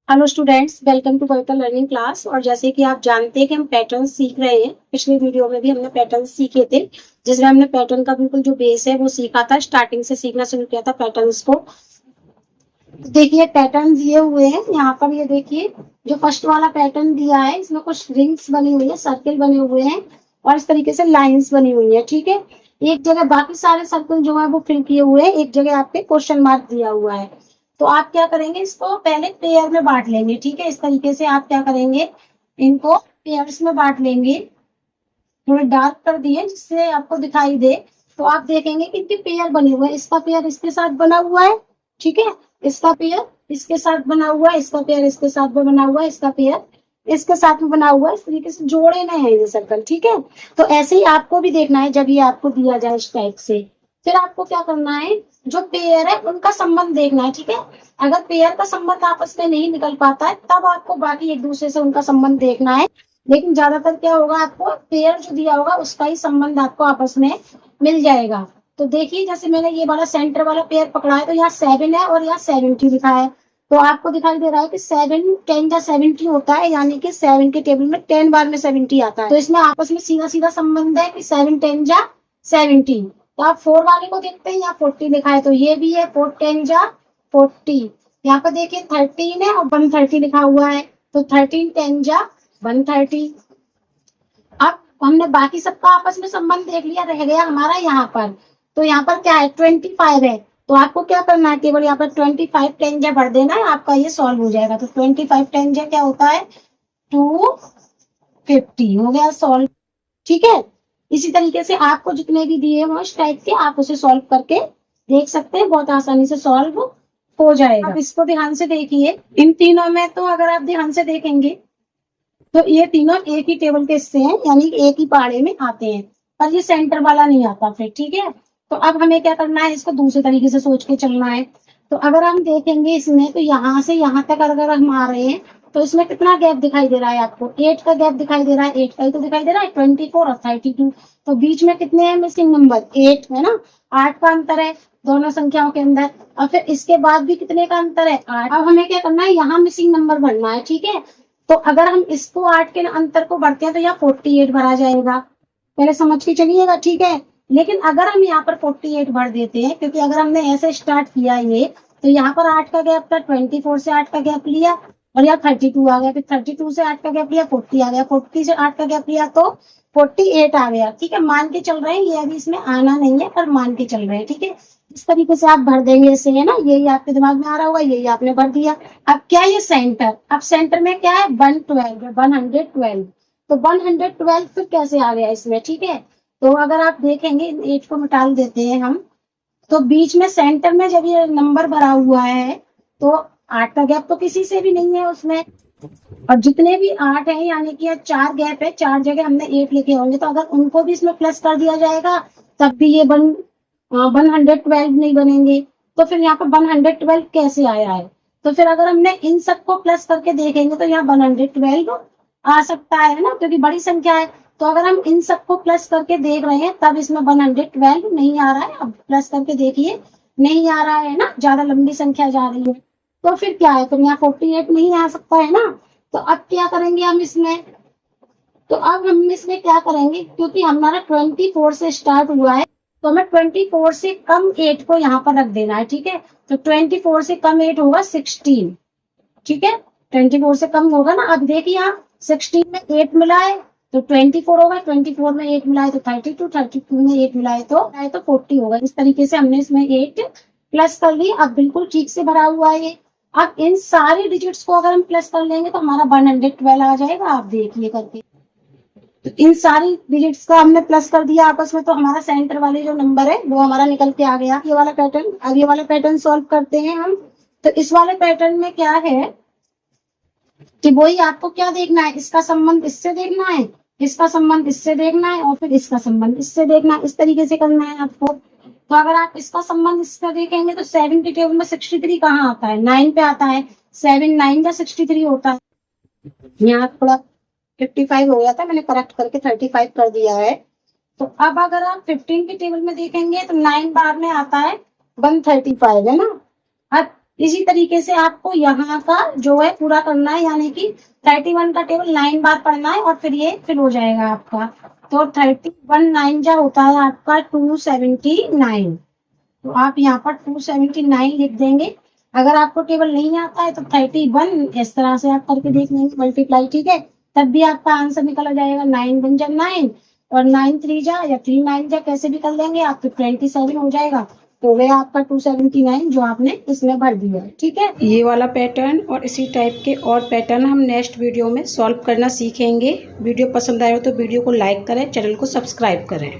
Hello students, welcome to Kavita learning class. और जैसे कि आप जानते हैं कि हम पैटर्न सीख रहे हैं। पिछले वीडियो में भी हमने पैटर्न सीखे थे, जिसमें हमने पैटर्न का बिल्कुल जो बेस है वो सीखा था। स्टार्टिंग से सीखना शुरू किया था पैटर्न्स को। देखिए पैटर्न दिए हुए हैं यहाँ पर। ये देखिए जो फर्स्ट वाला पैटर्न दिया है, इसमें कुछ रिंग्स बनी हुई है, सर्किल बने हुए हैं और इस तरीके से लाइंस बनी हुई है। ठीक है, एक जगह बाकी सारे सर्कल जो है वो फिल किए हुए हैं, एक जगह आपके क्वेश्चन मार्क दिया हुआ है। तो आप क्या करेंगे, इसको पहले पेयर में बांट लेंगे। ठीक है, इस तरीके से आप क्या करेंगे, इनको पेयर्स में बांट लेंगे। थोड़े डार्क कर दिए जिससे आपको दिखाई दे। तो आप देखेंगे कि इनके पेयर बने हुए हैं। इसका पेयर इसके साथ बना हुआ है, ठीक है, इसका पेयर इसके साथ बना हुआ है, इसका पेयर इसके साथ भी बना हुआ है, इसका पेयर इसके साथ में बना हुआ है। इस तरीके से जोड़े ना है ये सर्कल। ठीक है, तो ऐसे ही आपको भी देखना है जब ये आपको दिया जाए इस टाइप से। फिर आपको क्या करना है, जो पेयर है उनका संबंध देखना है। ठीक है, अगर पेयर का संबंध आपस में नहीं निकल पाता है तब आपको बाकी एक दूसरे से उनका संबंध देखना है। लेकिन ज्यादातर क्या होगा, आपको पेयर जो दिया होगा उसका ही संबंध आपको आपस में मिल जाएगा। तो देखिए जैसे मैंने ये वाला सेंटर वाला पेयर पकड़ा है, तो यहाँ 7 है और यहाँ 70 लिखा है। तो आपको दिखाई दे रहा है कि 7 10 या 70 होता है, यानी कि 7 के टेबल में 10 बार में 70 आता है। तो इसमें आपस में सीधा सीधा संबंध है कि 7 10 या 70। तो आप 4 वाले को देखते हैं, यहाँ 40 लिखा है, तो ये भी है 4 10 या 40। यहाँ पर देखिए 13 है और 130 लिखा हुआ है, तो 13 10 या 130। अब हमने बाकी सबका आपस में संबंध देख लिया, रह गया हमारा यहाँ पर। तो यहाँ पर क्या है, 25 है। तो आपको क्या करना है, केवल यहाँ पर 25 10 जा भर देना है, आपका ये सॉल्व हो जाएगा। तो 25 10 जा क्या होता है, 250 हो गया सॉल्व। ठीक है, इसी तरीके से आपको जितने भी दिए हो इस टाइप के, आप उसे सॉल्व करके देख सकते हैं, बहुत आसानी से सॉल्व हो जाएगा। आप इसको ध्यान से देखिए, इन तीनों में तो अगर आप ध्यान से देखेंगे तो ये तीनों एक ही टेबल के हिस्से हैं, यानी एक ही पाड़े में आते हैं, पर ये सेंटर वाला नहीं आता फिर। ठीक है, तो अब हमें क्या करना है, इसको दूसरे तरीके से सोच के चलना है। तो अगर हम देखेंगे इसमें, तो यहाँ से यहाँ तक अगर हम आ रहे हैं तो इसमें कितना गैप दिखाई दे रहा है आपको, 8 का गैप दिखाई दे रहा है। 8 का ही तो दिखाई दे रहा है, 24 और 32। तो बीच में कितने हैं मिसिंग नंबर, 8 है ना, 8 का अंतर है दोनों संख्याओं के अंदर। और फिर इसके बाद भी कितने का अंतर है, 8। अब हमें क्या करना है, यहाँ मिसिंग नंबर भरना है। ठीक है, तो अगर हम इसको 8 के अंतर को बढ़ते हैं तो यहाँ 48 भरा जाएगा, पहले समझ के चलिएगा। ठीक है, लेकिन अगर हम यहाँ पर 48 भर देते हैं, क्योंकि अगर हमने ऐसे स्टार्ट किया ये, तो यहाँ पर 8 का गैप था, 24 से 8 का गैप लिया और यहाँ 32 आ गया, फिर 32 से 8 का गैप लिया, 40 आ गया, 40 से 8 का गैप लिया तो 48 आ गया। ठीक है, मान के चल रहे हैं, ये अभी इसमें आना नहीं है पर मान के चल रहे हैं। ठीक है, इस तरीके से आप भर देंगे इसे, है ना, यही आपके दिमाग में आ रहा होगा, यही आपने भर दिया। अब क्या ये सेंटर, अब सेंटर में क्या है, 112 112। तो 112 फिर कैसे आ गया इसमें। ठीक है, तो अगर आप देखेंगे, 8 को मिटा देते हैं हम, तो बीच में सेंटर में जब ये नंबर भरा हुआ है तो 8 का गैप तो किसी से भी नहीं है उसमें, और जितने भी 8 है यानी कि 4 गैप है, 4 जगह हमने 8 लिखे होंगे, तो अगर उनको भी इसमें प्लस कर दिया जाएगा तब भी ये 112 नहीं बनेंगे। तो फिर यहाँ पर 112 कैसे आया है, तो फिर अगर हमने इन सबको प्लस करके देखेंगे तो यहाँ 112 आ सकता है ना, क्योंकि बड़ी संख्या है। तो अगर हम इन सबको प्लस करके देख रहे हैं तब इसमें 112 नहीं आ रहा है। अब प्लस करके देखिए, नहीं आ रहा है ना, ज्यादा लंबी संख्या जा रही है। तो फिर क्या है, तो यहाँ 48 नहीं आ सकता है ना। तो अब क्या करेंगे हम इसमें, तो अब हम इसमें क्या करेंगे, क्योंकि हमारा 24 से स्टार्ट हुआ है, तो हमें 24 से कम 8 को यहाँ पर रख देना है। ठीक है, तो 24 से कम 8 होगा 16। ठीक है, 24 से कम होगा ना। अब देखिए यहाँ 16 में 8 मिला है तो 24 होगा, 24 में 8 मिला है तो 32, 32 में 8 मिला है तो 40 होगा। इस तरीके से हमने इसमें 8 प्लस कर ली। अब बिल्कुल ठीक से भरा हुआ है ये। अब इन सारी डिजिट्स को अगर हम प्लस कर लेंगे तो हमारा 112 आ जाएगा। आप देखिए करके, तो इन सारी डिजिट्स का हमने प्लस कर दिया आपस में, तो हमारा सेंटर वाले जो नंबर है वो हमारा निकल के आ गया। ये वाला पैटर्न, अब ये वाला पैटर्न सॉल्व करते हैं हम। तो इस वाले पैटर्न में क्या है कि वही आपको क्या देखना है, इसका संबंध इससे देखना है, इसका संबंध इससे देखना है और फिर इसका संबंध इससे देखना है। इस तरीके से करना है आपको। तो अगर आप इसका संबंध इससे देखेंगे तो 7 के टेबल में 63 कहाँ आता है, 9 पे आता है। 7 9 या 63 होता है। यहाँ थोड़ा 55 हो गया था, मैंने करेक्ट करके 35 कर दिया है। तो अब अगर आप 15 के टेबल में देखेंगे तो 9 बार में आता है 135, है ना। अब इसी तरीके से आपको यहाँ का जो है पूरा करना है, यानी कि 31 का टेबल 9 बार पढ़ना है और फिर ये फिल हो जाएगा आपका। तो 31 9 जा होता है आपका 279। तो आप यहाँ पर 279 लिख देंगे। अगर आपको टेबल नहीं आता है तो 31 इस तरह से आप करके देख लेंगे मल्टीप्लाई, ठीक है, तब भी आपका आंसर निकल जाएगा। 9 1 जा 9 और 9 3 जा या 3 9 जा कैसे भी कर लेंगे, आपके 27 हो जाएगा। तो वह आपका 279 जो आपने इसमें भर दिया है, ठीक है। ये वाला पैटर्न और इसी टाइप के और पैटर्न हम नेक्स्ट वीडियो में सॉल्व करना सीखेंगे। वीडियो पसंद आए हो तो वीडियो को लाइक करें, चैनल को सब्सक्राइब करें।